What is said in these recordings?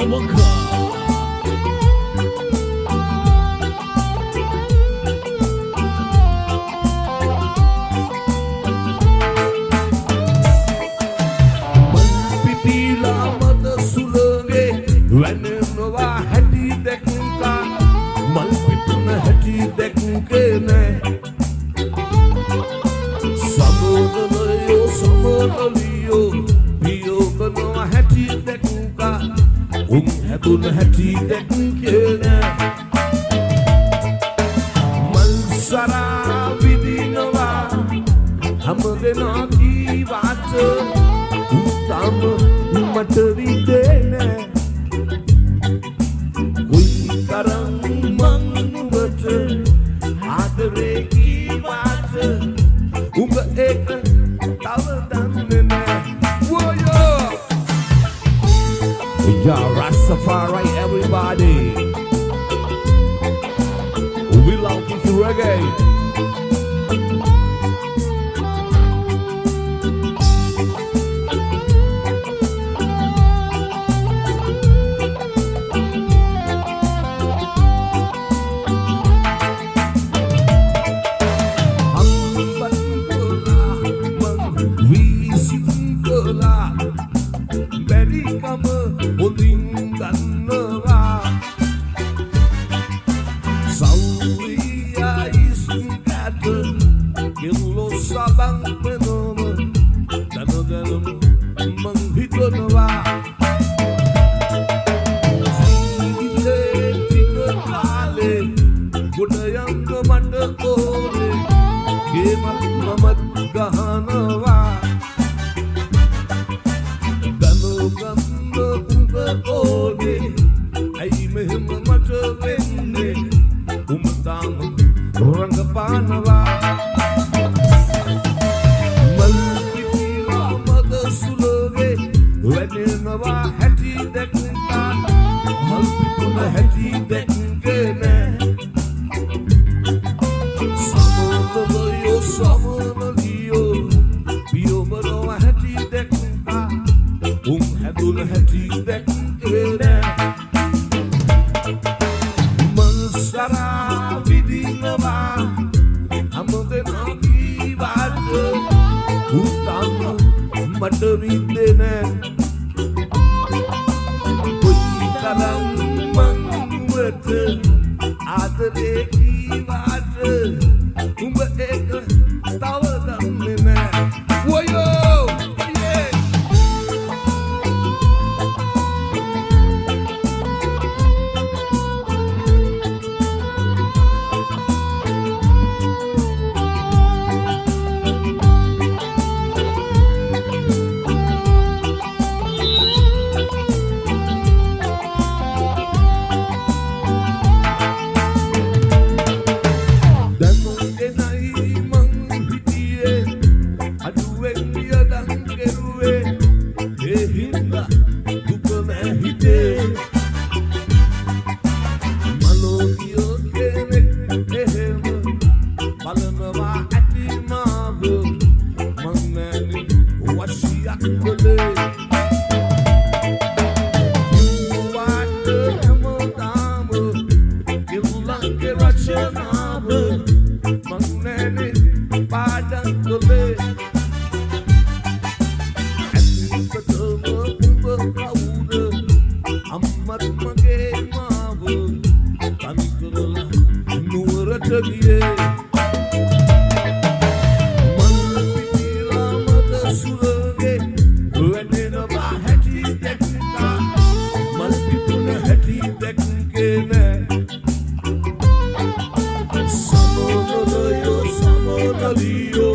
Navaka. Malpitila mada sulage wanenwa hati dekka malpituna hati dekke ne samodaliyo piyo bano hati dekka haduna hati dekke ne malsara vidinwa hamdena ki baat tam mat videne koi karam mangat aadre ki baat ek taw danne woyo ya Rastafari everybody we love you reggae. Sabang penoma dalam menghidupwa sile tiga kali budayang kemandekole kemat mamat gahanwa dalam menghidupole ai mehem matwende umtang rangpanwa wanenwa hati dekka malpituna hati dekke ne samodaliyo piyo bano hati dekka haduna hati dekke ne malsara vidinwa hamdena ki baat tam mat videne karam mangat aadre ki baat ek taw danne woyo samodaliyo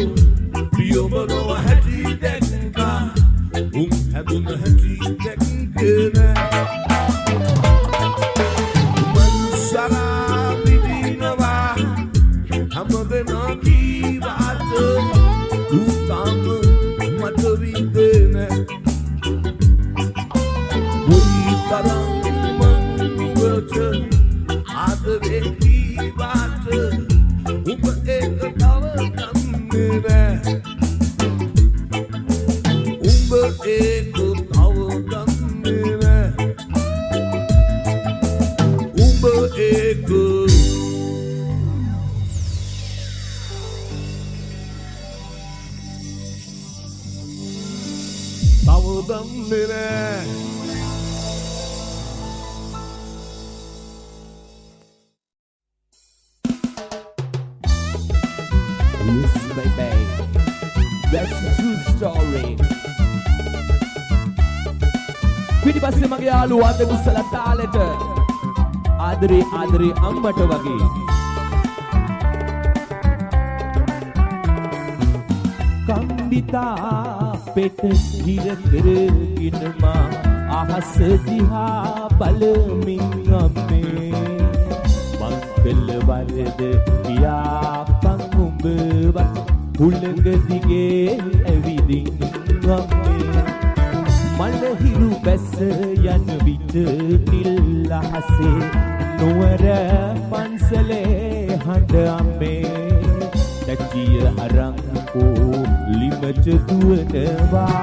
piyo bano hati dekka haduna hati dekke ne malsara vidinwa hamdena ki baat tam mat videne koi karam mangat ඒක දන්නේ නෑ Yes, baby. That's a true story. පිටිපස්සේ මගේ යාළුවා දෙකුසල තාලෙට ආදරේ අම්මට වගේ කම්බිතා පෙට හිර කරගෙන මා අහස දිහා බලමින් අම්මේ මංගල වරද පියාපන් උඹවත් හුළඟ දිගේ ඇවිදින් අම්මේ මල හිරු බැස යන විට නිල් අහසේ නුවර පන්සලේ හඬ අම්මේ දැකිය අරන් ලිමට දුවනවා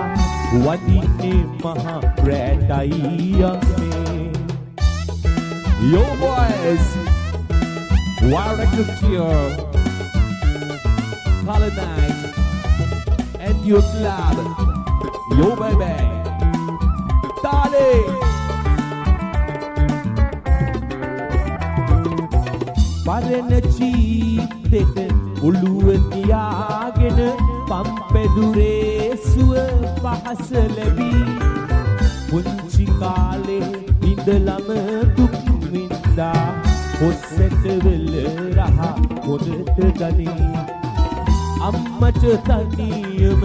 වදින්නේ මහා රැටයි අම්මේ Yo boys Warwick here Color night and your club Yo baby Tale Parana චීතෙට ඔළුව තියාගෙන පම්පෙදුරේ සුව පහස ලැබී පුංචි කාලේ ඉඳලම දුක් විඳා ඔස්සට වෙල රහ පොදට ගනී අම්මට තනියම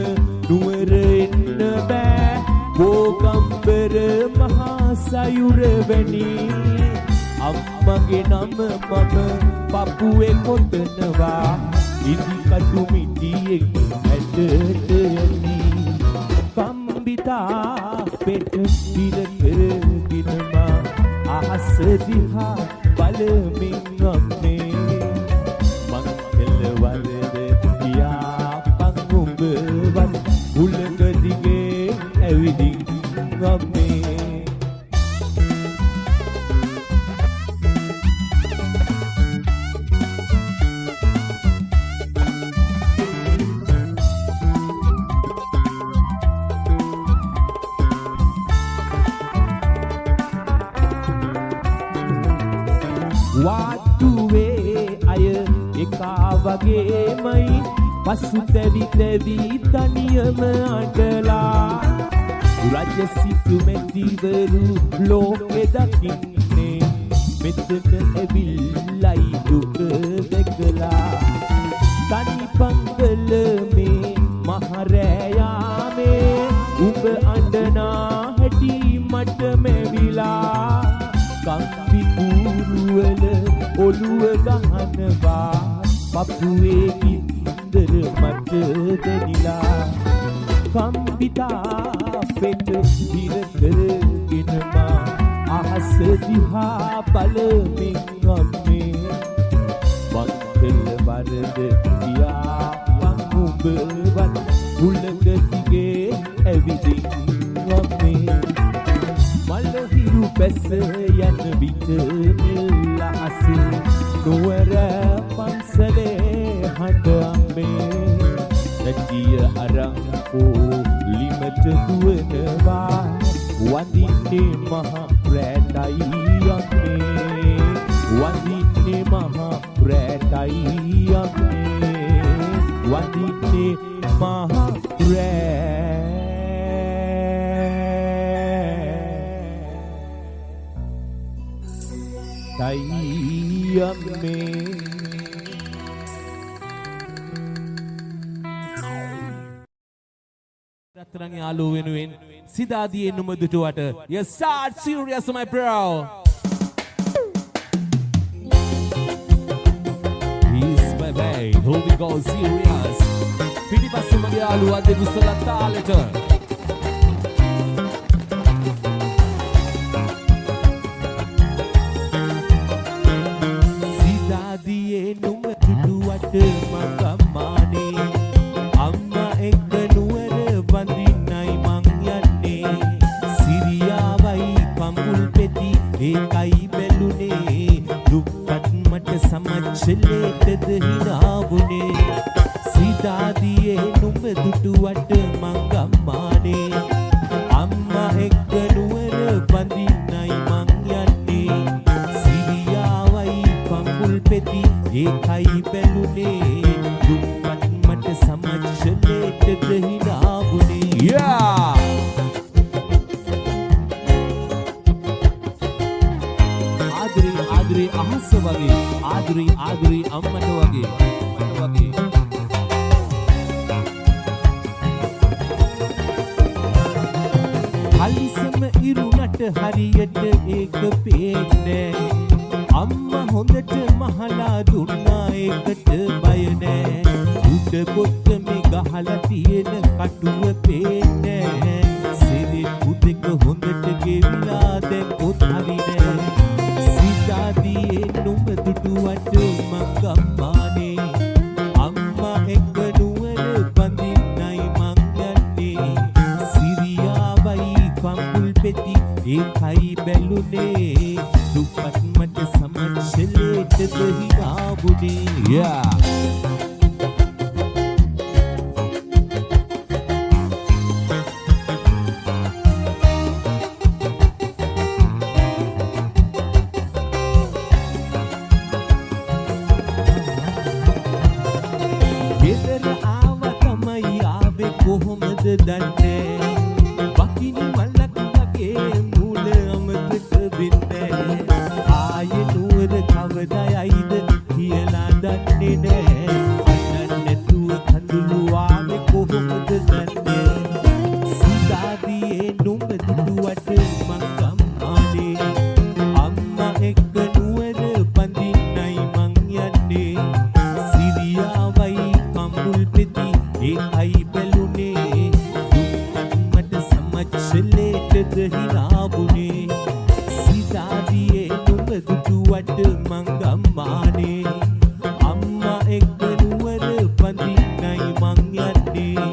නුවර එන්න බෑ බෝගම්බර මහා සයුර වැනි අම්මගේ නම මම පපුවේ කොටනවා ඉදි කටු මිටියෙන් ඇටට යනි කම්බිතා පෙට පිර කරගෙන මා අහස දිහා බලමින් අම්මේ මංගල වරද පියාපන් උඹවත් හුළඟ දිගේ ඇවිදින් අම්මේ වාටුවේ අය එකා වගේමයි පසුතැවි තැවි තනියම අඬලා රජ සිටු මෙතිවරු ලෝකෙ දකින්නේ මෙතන ඇවිල්ලයි දුක දැකලා තනි පංගල මේ මහරෑයාමේ උඹ අඬනා හැටි මට මෙවිලා කම්බි කුරුවල ඔළුව ගහනවා පපුවේ ගින්දර මට දෙනිලා කම්බිතා පෙට හිර කරගෙන මා අහස දිහා බලමින් අම්මේ මංගල වරද පියාපන් උඹවත් හුළඟ දිගේ ඇවිදින් අම්මේ මල හිරු බැස යන විට නිල් අහසේ නුවර පන්සලේ හඬ අම්මේ දැකිය අරන් ලිමට දුවනවා වදින්නේ මහා රැටයි අම්මේ වදින්නේ මහා රැටයි අම්මේ වදින්නේ මහා රැටයි අම්මේ රත්තරන් යාළුවෝ වෙනුවෙන් සිතාදියේ නුඹ දුටුවට you start serious my bro He's my baby here we go serious පිටිපස්සේ මගේ යාළුවා දෙකුසල තාලෙට සිතාදියේ නුඹ දුටුවට මගමානේ අම්මා එක්ක නුවර වඳින්නයි මං යන්නේ සිරියාවයි පඹුල් පෙති ඒකයි බැලුනේ දුප්පත් මට සමච්චලේටද හිනාවුනේ සීදාදියේ නුඹ දුටුවට මං අම්මානේ අම්මා එක්ක නුවර බඳින්නයි මං යන්නේ සිරියාවයි පඹුල් පෙති ඒකයි බැලුනේ දුප්පත් මට සමච්චලේටද හිනාවුනේ Yeah! ආදරේ අහස වගේ ආදරේ අම්මට වගේ හලිසම ඉරුණට හරියට ඒක පේන්නේ අම්මා හොඳට මහලා දුන්නා ඒකට බය නෑ උඩ පොත්තමේ ගහලා තියෙන කටුව පේන්නේ සිරිපු දෙක හොඳට ගෙවිලා දැක්කොත් හරි නෑ සීතාදියේ නුඹ දුටුවට මං අම්මානේ අම්මා එක්ක නුවර බඳින්නයි මං යන්නේ සිරියාවයි පඹුල් පෙති ඒකයි බැලුනේ දුප්පත් මට සමච්චලේටද හිනාවුනේ Yeah! කොහොමද දන්නේ වකිනි මල්ලක් වගේ මූල අමතක වෙන්නේ ආයේ නුවර කවදායිද කියලා දන්නේ නෑ අන්න නැතුව කඳුළු ආවේ කොහොමද දන්නේ සීතාදියේ නුඹ දුටුවට මං අම්මානේ අම්මා එක්ක නුවර බඳින්නයි මං යන්නේ සිරියාවයි පඹුල් පෙති ඒකයි මච්චලේටද හිනාවුනේ සීතාදියේ නුඹ දුටුවට මං අම්මානේ අම්මා එක්ක නුවර බඳින්නයි මං යන්නේ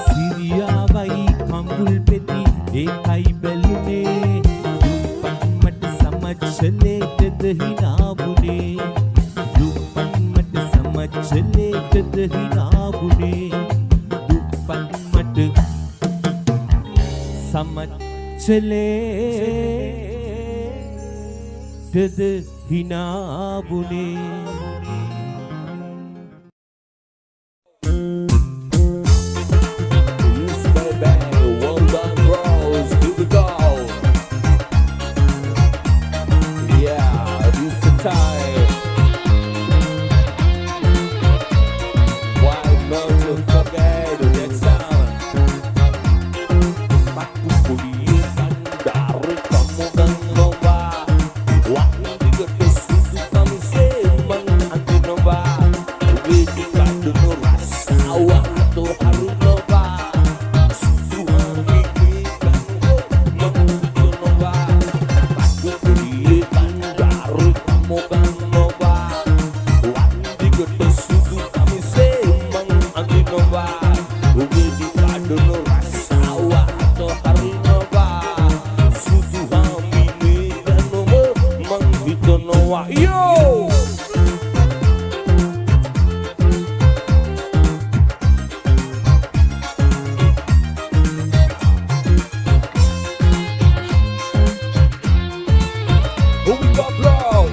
සිරියාවයි පඹුල් පෙති ඒකයි බැලුනේ දුප්පත් මට සමච්චලේටද හිනාවුනේ දුප්පත් මට සමච්චලේටද හිනාවුනේ දුප්පත් මට සමච්චලේටද හිනාවුනේ Yes, baby. Well done, bros. Here we go. Yeah, this the time. Why not to forget the next time? Aku kuliahkan dari kamu dan Nova. Waktu digede susu kami seman anti Nova. Wedi kadu rasa waktu hari Nova. Susu hari kan mengutu Nova. Aku kuliahkan dari kamu dan Nova. Waktu digede susu kami seman anti Nova. Wedi kadu rasa waktu hari Nova. Susu hamini dan mengutu Nova. Yo! Who we got, bro?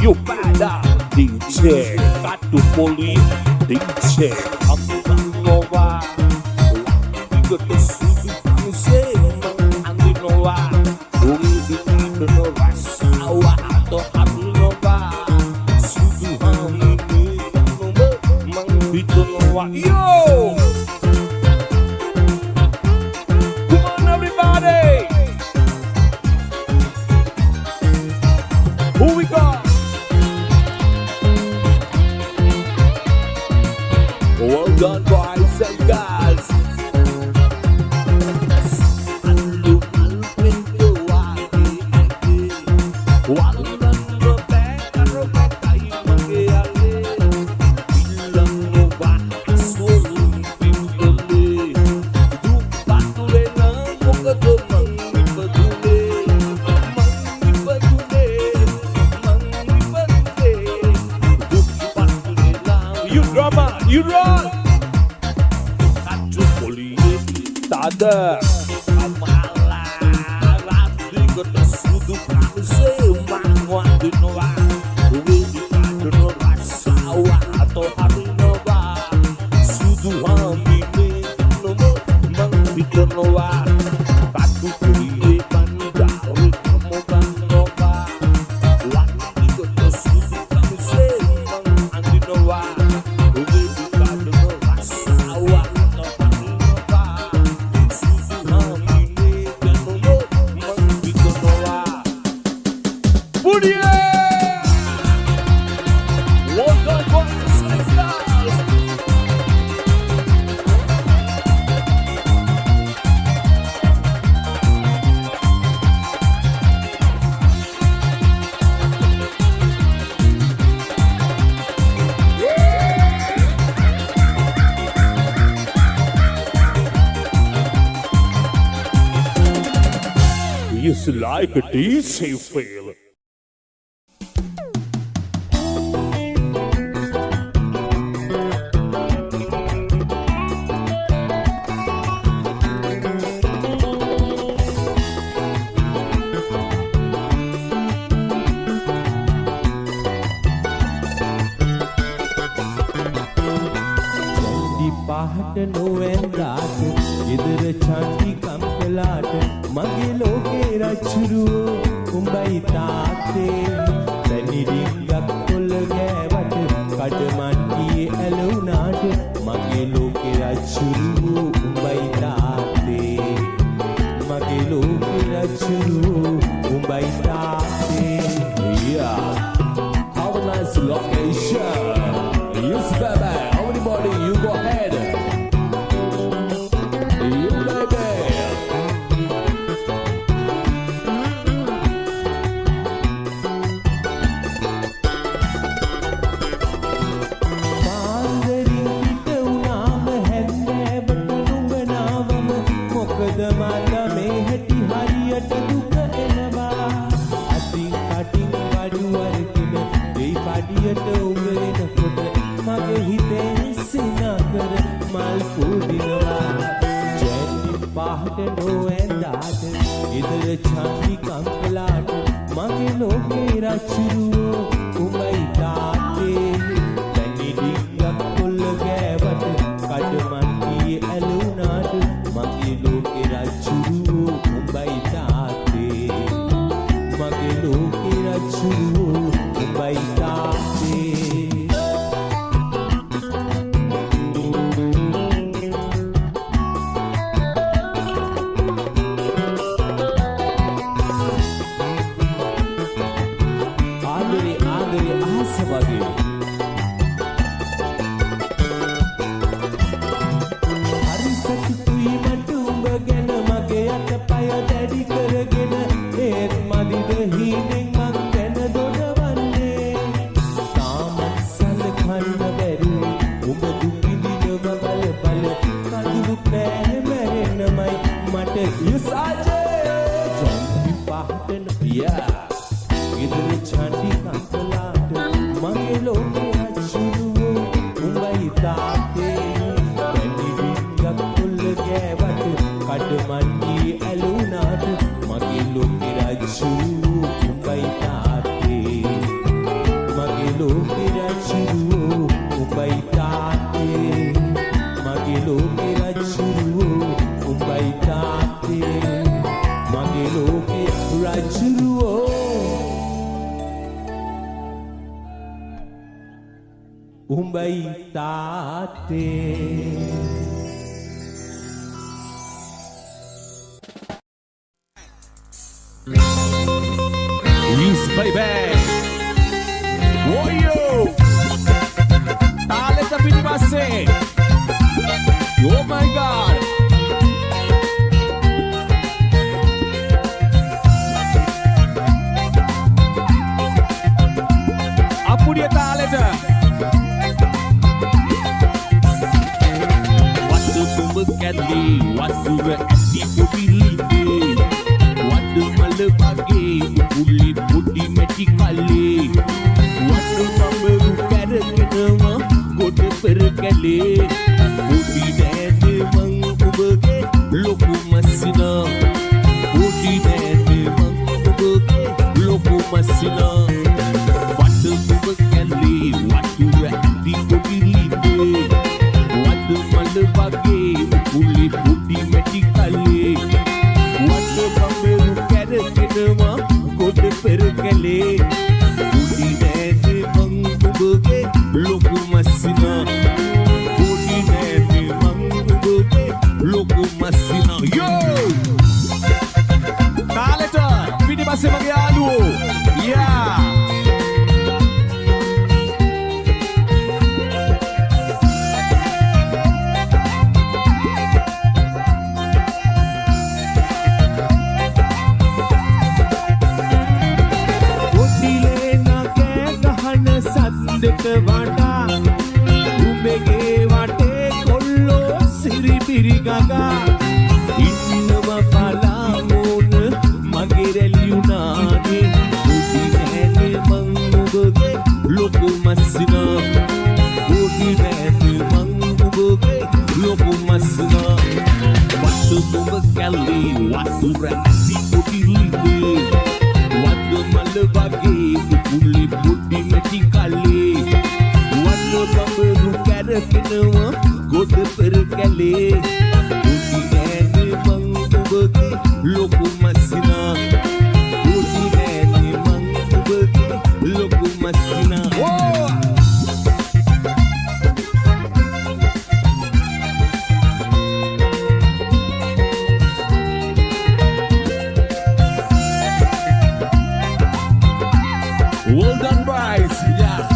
You pada DJ Kadu Poli DJ Aku Nova Tiga tesudu kami semang Andi Nova Uri di Nova Sawa atau Andi Nova Sudu hamini Nova Mang Vito Nova Yo! Come on everybody! Who we got? You run. Satu poliye tada. Amala randi kota sudu kamse mangwa dinoa. Uwe dino rasawa atau harinoba. Sudu hamile nomo mang dinoa. Satu poliye bandari kamu banoba. Randi kota sudu kamse mangwa dinoa. It's like a DJ fail. පහට නොවැන්දාට ගෙදර චන්දි කම්කලාට මගේ ලෝකේ රච්චුරුවෝ උඹයි තාත්තේ දැනි ඩිංගක් කොල්ල ගෑවට කඩමණ්ඩියේ ඇලුනාට මගේ ලෝකේ රච්චුරුවෝ උඹයි තාත්තේ මගේ ලෝකේ රච්චුරුවෝ උඹයි තාත්තේ Yeah, how nice location. Yes, baby. Everybody, you go ahead. You baby. පාන්දරින් පිට වුණාම හැන්දෑවට නුඹ නාවම මොකද මට මේ හැටි හරියට දුක එනවා අතින් කටින් වඩු අරගෙන ඒ පඩියට උඹ එනකොට මගේ හිතේ සිනාකර මල් පුදිනවා ජැන්ඩි පහට නොවැන්දාට ගෙදර චන්දි කම්කලාට මගේ ලෝකේ රච්චුරුවෝ උඹයි තාත්තේ දැනි ඩිංගක් කොල්ල ගෑවට කඩමණ්ඩියේ ඇලුනාට මගේ ලෝකේ රච්චුරුවෝ උඹයි තාත්තේ මගේ ලෝකේ රච්චුරුවෝ උඹයි තාත්තේ උඹයි තාත්තේ Yes, baby. Woyo. Talenta pinipase. Oh my God. Apudia talenta. Kali waktu berhati putih waktu malam pagi kulit putih mati kali waktu nombor kara kena kode per කැලේ පොඩි නෑද මං ඔබගේ ලොකු මස්සිනා පොඩි නෑද මං ඔබගේ ලොකු මස්සිනා වඩ ඔබ කැලේ වටුර ඇති පොඩි ලිපේ වඩ මඩ වගේ උකුලේ පොඩි මැටි කලේ වඩ බඹරු කැරකෙනවා ගොඩ පෙර කැලේ පොඩි නෑද මං ඔබගේ ලොකු මස්සිනා පොඩි නෑද මං ඔබගේ ලොකු මස්සිනා යෝ තාලෙට පිටිපස්සේ මගේ යාළුවෝ යා සද්දට වඩා උඹගේ වටේ කොල්ලෝ සිරිපිරි ගගා ඉන්නව පලාමෝන මගේ රැලියුනානේ පොඩි නෑනේ මං ඔබගේ ලොකු මස්සිනා පොඩි නෑනේ මං ඔබගේ ලොකු මස්සිනා වඩ ඔබ කැලේ වතුර ඇති පොඩි ලිපේ වඩ මල වගේ උකුලේ පොඩි මැටි කලේ වඩ බඹරු කැරකෙනවා ගොඩ පෙර කැලේ පොඩි නෑනේ මං ඔබගේ ලොකු මස්සිනා පොඩි නෑනේ මං ඔබගේ ලොකු මස්සිනා Well done, Bryce. Yeah.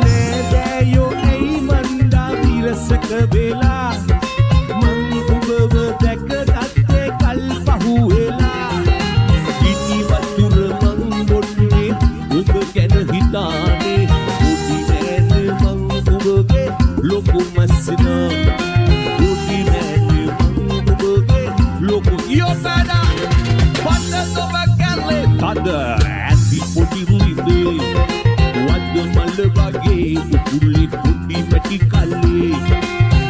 Nedayo ei manda virasaka vela man ubava dakatatte kalpahu vela ini watur man bodne ub gena hitane podi nene man ubage loku masina podi nene man ubage loku yo bada Wanda oba kale tada ඇති පොඩි ලිඳේ වඩ මල වගේ උකුලේ පොඩි මැටි කලේ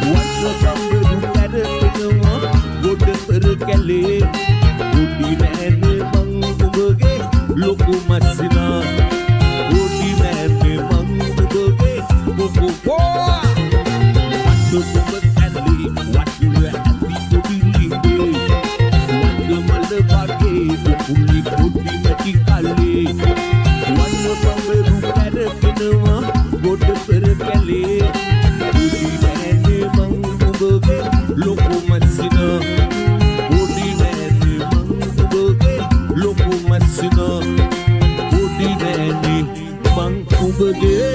වඩ බඹරු කැරකෙනවා ගොඩ පෙර කැලේ පොඩි නෑනේ මං ඔබගේ ලොකු මස්සිනා පොඩි නෑනේ මං ඔබගේ ලොකු වඩ ඔබ කැලේ වඩ ඇති පොඩි ලිඳේ වඩ මල වගේ උකුලේ පොඩි මැටි කලේ වන්න බඹරු කැරකෙනවා ගොඩ පෙර කැලේ පොඩි නෑනේ මං ඔබගේ ලොකු මස්සිනා පොඩි නෑනේ මං ඔබගේ ලොකු මස්සිනා පොඩි නෑනේ මං ඔබගේ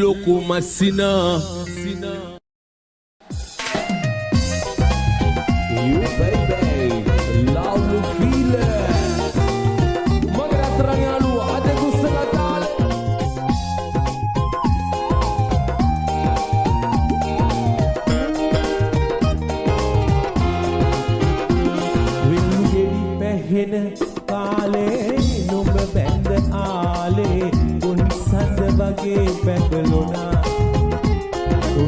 ලොකු මස්සිනා You baby, lalu gila. Magara terangnya lu ada gusalatal. Windu gedi pehena kale numba bend aale un sand wage පැපලුණා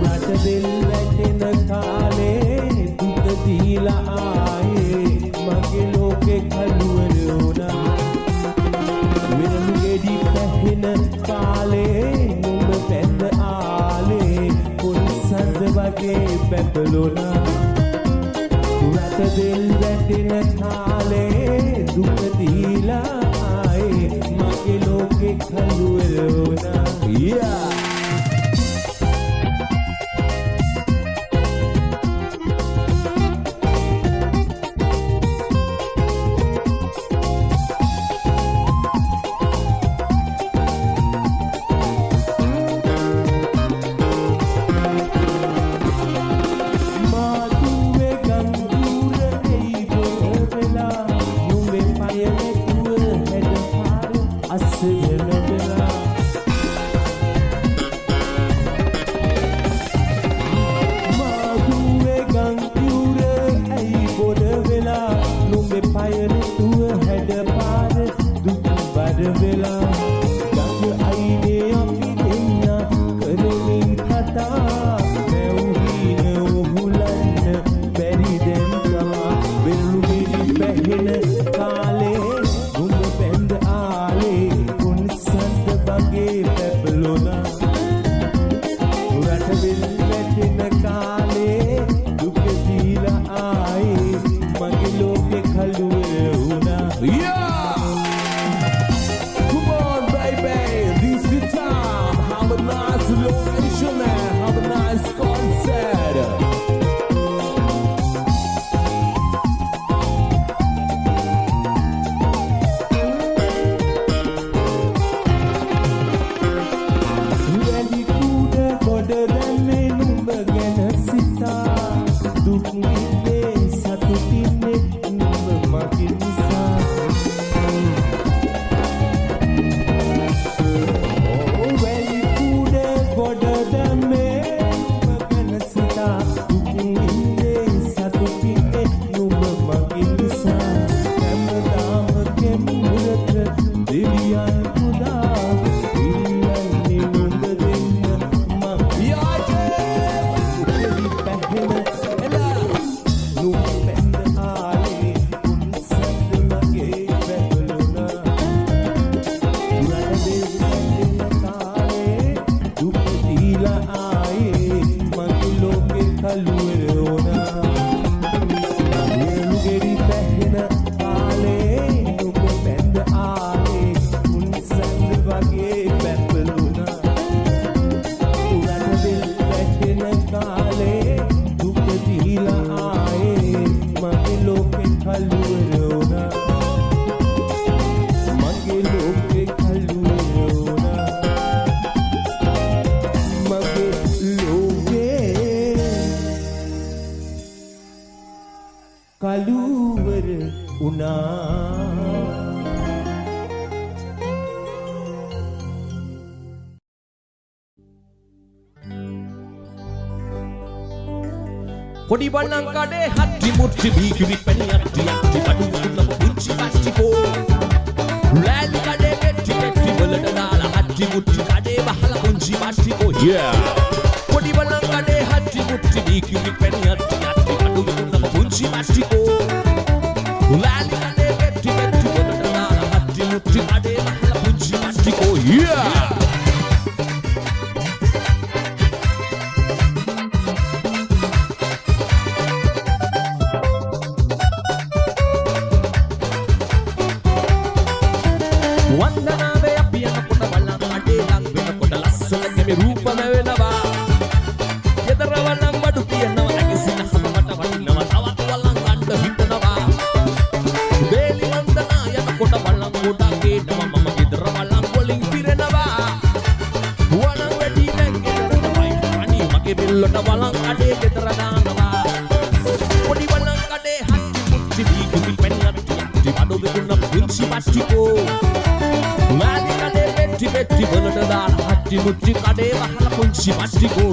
රට දෙල් වැටෙන කාලේ දුක දීලා ආයේ මගේ ලෝකේ කළුවර වුණා වෙනම ගෙඩි පැහෙන කාලේ නුඹ පැන්න ආලේ පොල්සඳ වගේ පැපලුණා රට දෙල් වැටෙන කාලේ දුක දීලා ආයේ මගේ ලෝකේ කළුවර වුණා Yeah. මාතුවේ ගංගුර දෙයි බොරලා පැහෙන කාලේ නුඹ බැඳ ආලේ උන් සඳ වගේ පැපලුණා රට විල් වැටෙන කාලේ දුක දීලා ආයේ මගේ ලෝකේ කළුවේ වුණා Come on, baby, this is time. Have a nice location, man. Have a nice concert. වැඩි කුඩ කොට දැම්මේ නුඹ ගැන සිතා දුක් විඳේ සතුටින්නේ නුඹ මගේ නිසා වැඩි කුඩ කොට දැම්මේ නුඹ ගැන සිතා දුක් විඳේ සතුටින්නේ නුඹ මගේ නිසා හැමදාම කෙම්මුරට දෙවියන් පුදා ඉල්ලන්නේ නුඹ දෙන්න මං කලුවර වුණා පොඩි බල්ලන් කඩේ හත්ති මුට්ටි බීකිරි පැණි අට්ටි අට්ටි බඩු කුල්ලම පුංචි පස්ටිකෝ රෑලි කඩේ පෙට්ටි පෙට්ටි වලට දාලා හත්ති මුට්ටි කඩේ වහලා පුංචි පස්ටිකෝ පොඩි බල්ලන් කඩේ හත්ති මුට්ටි බීකිරි පැණි අට්ටි අට්ටි බඩු කුල්ලම පුංචි පස්ටිකෝ රෑලි කඩේ පෙට්ටි පෙට්ටි වලට දාලා හත්ති මුට්ටි කඩේ වහලා පුංචි පස්ටිකෝ වන්දනාවේ අපි යනකොට බලන් අඩේ ලං වෙනකොට ලස්සන ගෙමි රූපම වෙනවා ගෙදර වලම් බඩු පියනවා නැගිසින හමකට වටිනවා තවත් වලම් ගන්න හිතනවා බේලි වන්දනා යනකොට බලන් ගොඩක් ගේනවා මම ගෙදර වලම් වලින් පිරෙනවා වලම් වැඩි නැගෙදරමයි අනි මගේ බෙල්ලට වලම් අඩේ ගෙදර දානවා පොඩි වලම් අඩේ හත්ති මුට්ටි බීකුපි පෙන්නත් යටි බඩු දෙන්න පුංචි පස්ටිකෝ Mali kade petti petti balata dala hatti mutti kade wahala punchi pastiko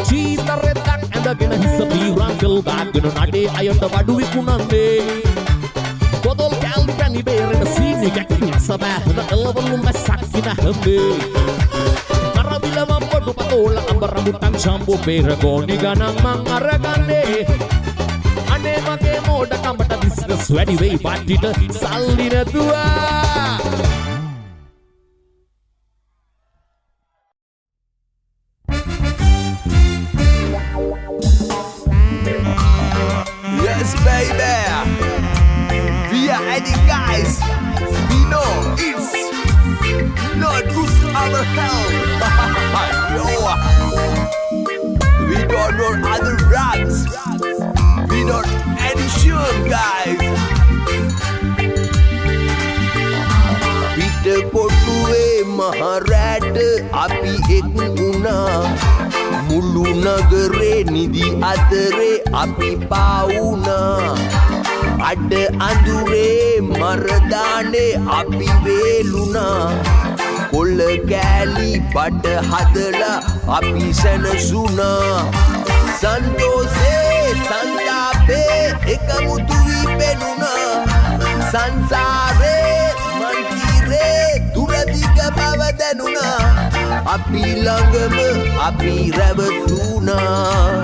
Cheese retak endagena hissa birangal bagena nade ayata wadu vikunande Kodol kaldi pani berena sini gakin asabahna elwalum masakina hambe Karabila mampodu patola ambar rambutan jambu beragoni ganang mangaragane Ane make moda kambata business wedi wey patita sallina dua Yes, baby. We are any guys. We know it's not good our health. Yo, we don't know other drugs. We don't any sure guys. Peter Potue Maharad api ek una මුළු නගරේ නිදි අතරේ අපි පාවුනා අඩ අඳුරේ මරදානේ අපි වේලුනා කොල්ල කෑලි බඩ හදලා අපි සැනසුනා සන්තෝෂේ සංතාපේ එකමුතු වී පෙනුනා සංසාරේ අපි ළඟම අපි රැවටුණා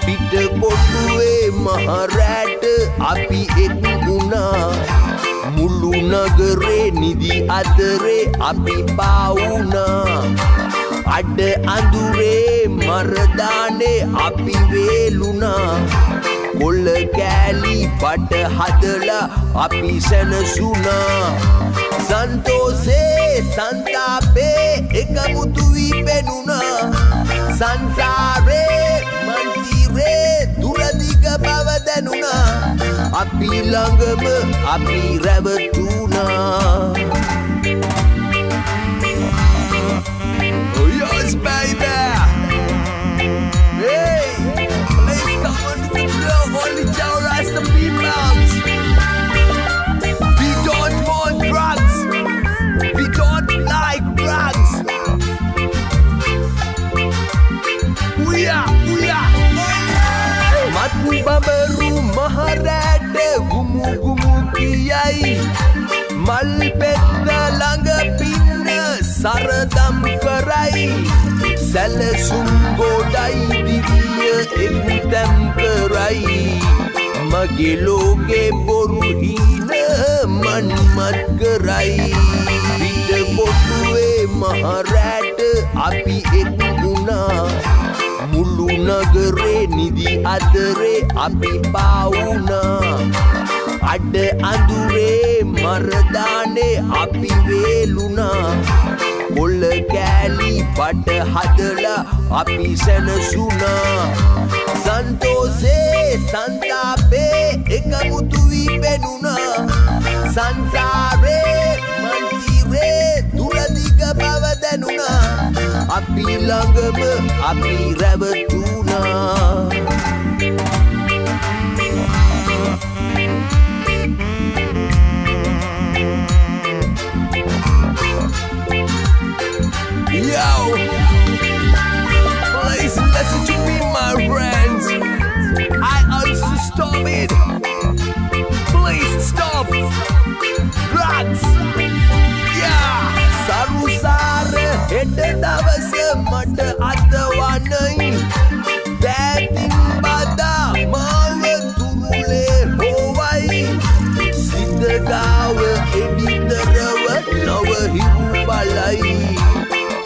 පිට කොටුවේ මහරැට අපි එක් වුණා මුළු නගරේ නිදි අතරේ අපි පාවුණා අඩ අඳුරේ මරදානේ අපි වේලුණා කොල්ල කෑලි පට හදලා අපි සැනසුණා සන්තෝසේ සන්තාපේ එකමුතු වී පෙනුණා සංසාරේ මන්තිරේ දුරදිග බව දැනුණා අපි ළඟම අපි රැවටුණා Oh yes baby Hey let's come on to the floor only Joe Rasta peoples We don't want drugs We don't like drugs We are Matu babaru maharad gumu gumu kiyai Mal petta langa pinna saradam karai Salasum godai diviya ekdam karai Mage loge boru hina manmat karai Pita kotuwe maharad api ek guna මුළු නගරේ නිදි අතරේ අපි පාවුණා අඩ අඳුරේ මරදානේ අපි වේලුණා කොල්ල කෑලි පට හදලා අපි සැනසුණා සන්තෝසේ සන්තාපේ එකමුතු වී පෙනුණා සංසාරේ මන්තිරේ දුරදිග බව දැනුණා අපි ළඟම අපි රැවටුණා Yo please listen to me my friends I also stop it please stop drugs yeah සරුසාර හෙට දවස මට අතවනයි බෑතින් බදා මාව තුරුලේ හොවයි සිත ගාව එඩිතරව නව හිව් බලයි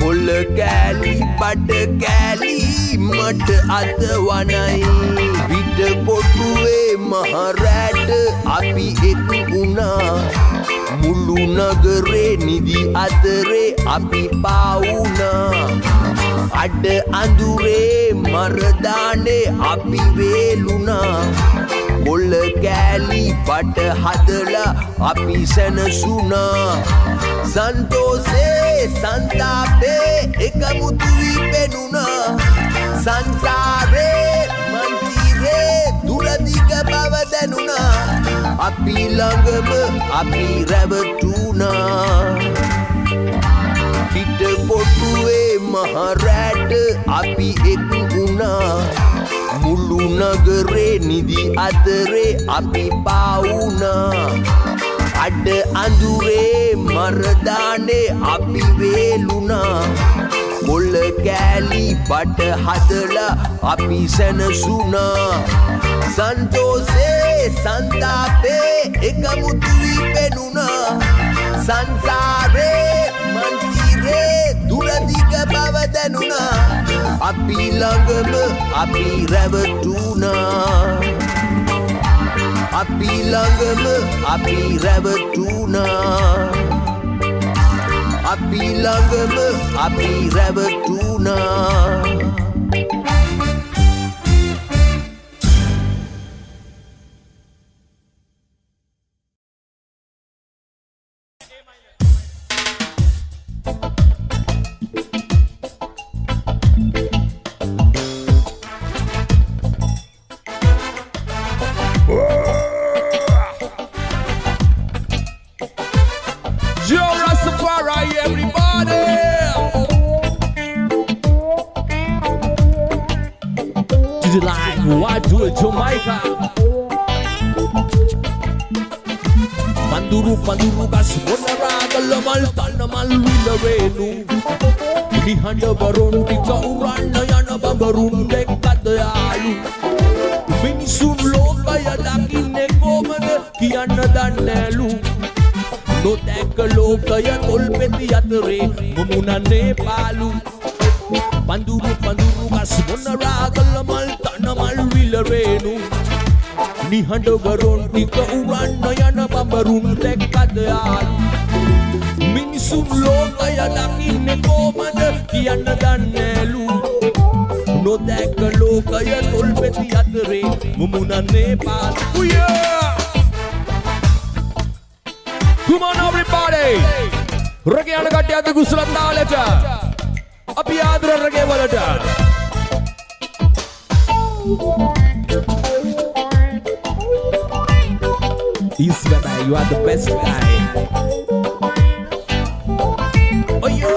කොල්ල කෑලි බඩ කෑලි මට අතවනයි පිට කොටුවේ මහරැට අපි එක් වුණා මුළු නගරේ නිදි අතරේ අපි පාවුණා අඩ අඳුරේ මරදානේ අපි වේලුණා කොල්ල කෑලි පට හදලා අපි සැනසුණා සන්තෝසේ සන්තාපේ එකමුතු වී පෙනුණා සංසාරේ මන්තිරේ දුරදිග බව දැනුණා අපි ළඟම අපි රැවටුණා පිට කොටුවේ මහරැට අපි එක් වුණා මුළු නගරේ නිදි අතරේ අපි පාවුණා අඩ අඳුරේ මරදානේ අපි වේලුණා කොල්ල කෑලි පට හදලා අපි සැනසුණා සන්තෝසේ සන්තාපේ එකමුතු වී පෙනුණා සංසාරේ මන්තිරේ දුරදිග බව දැනුණා අපි ළඟම අපි රැවටුණා අපි ළඟම අපි රැවටුණා අපි ළඟම අපි රැවටුණා Joe Rastafari, everybody! Did you like what do it, Jamaica? Man Panduru gas Monaragal Maltanamal Villarenu Nihanda Baron Tika Urana Yana Babarun Dekadayalu Minisun Lokaya Dakine Komana Kiana Danelu No Deka Lokaya Tolpeti Yatre Mumuna Nepalu Panduru gas Monaragal Maltanamal Villarenu Nihanda Baron Tika Urana Yana Babarun Dekadayalu Minisun Lokaya Dakine Komana Kiana Danelu No Deka Lokaya Tolpeti Yatre Mumuna Nepal. Oh yeah! Come on everybody! Reggae ana kattiya adu gusulan daalata. Api adura reggae walata. East Baba, you are the best guy. Oh yo!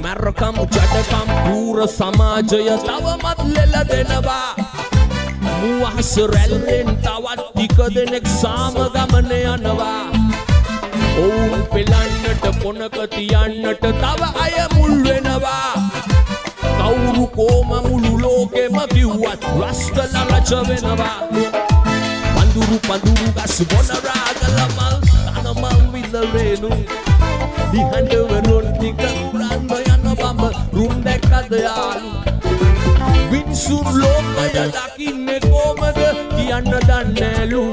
Marakam Jadakam Pura Samajaya Tava Matlela Denava Muahasarelin Tawa Tika the next Sama Gamane Anava Om Pilanat Ponakatianat Tava Ayamulvenava Kauru Koma Mululoke Makiwat Rastala Rachavenava Panduru Gasubonaragalamal Tanamal with the Renu Di handa veron tika uran bayana bamba rumde kadayalu Winsun lokaya dakine komada kiana danelu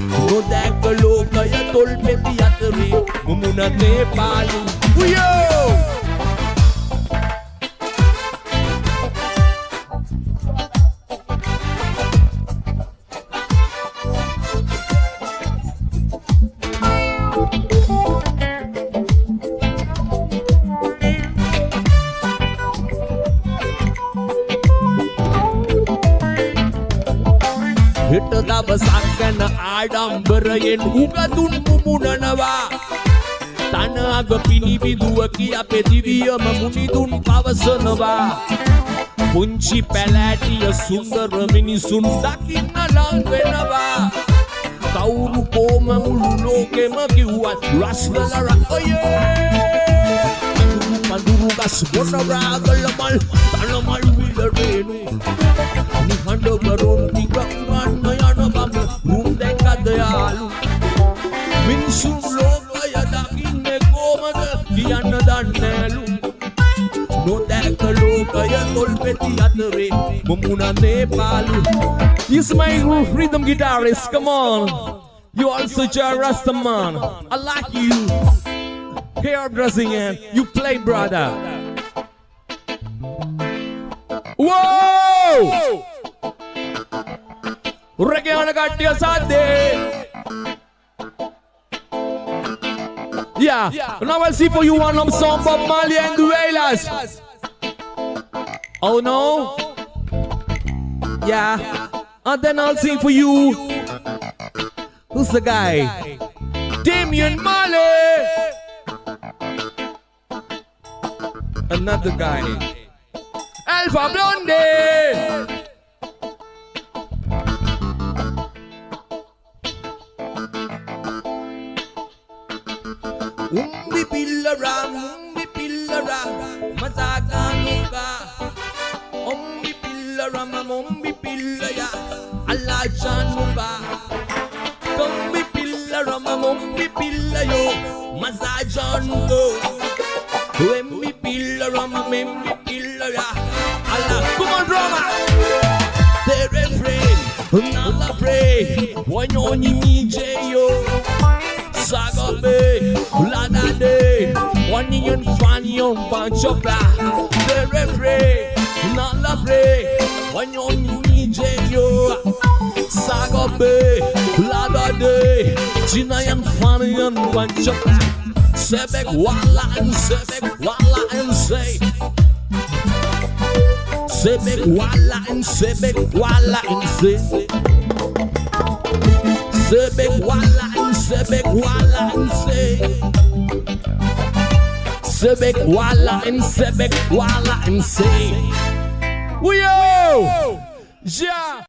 No deka lokaya tolpeti yatri mumuna Nepalu Uyo! Sakana Adambarayen Ugadun Mumunanava Tanaga Pinividua Kia Petidia Mamunidun Pavasanava Punchi Palatia Sundara Minisundakina Langvenava Kauru Koma Mululoke Makiwat Raslara Panduru Gasubona Galamal Tanamal Villarenu Nihanda Baron Tika Uran Mayana Bamba Rumde Kadayalu Minsun Lokaya Dakine Komada Kiana Danelu No Deka Lokaya Tolpeti Yatre Mumuna Nepalu. He's my rhythm guitarist, come on. You also Jah Rastaman. I like you. Hairdressing and you play brother. Whoa! Reggae on a Sunday. Yeah, now I'll see for you one of song Bob Marley and the Wailers. Oh no? Yeah, and then I'll sing for you. Who's the guy? Damian Marley. Another guy. Alpha Blondy. Umbi pillara, mazaganuka. Umbi pillara, umbi pillaya, Allah januka. Umbi pillara, umbi pillayo, mazajanuka. Umbi pillara, umbi pillaya, Allah. Come on, drama. They're afraid, not afraid. When you're in jail. Sagabe, Ladade, one in funny on bunch of black. They're afraid, not afraid. When you're in jail, Sagabe, Ladade, Jinayan funny on bunch of black. Sebek wala and say. Sebek wala and say. Sebek wala and say. sebek, wala him sebek, wala him say. Yo! Ja!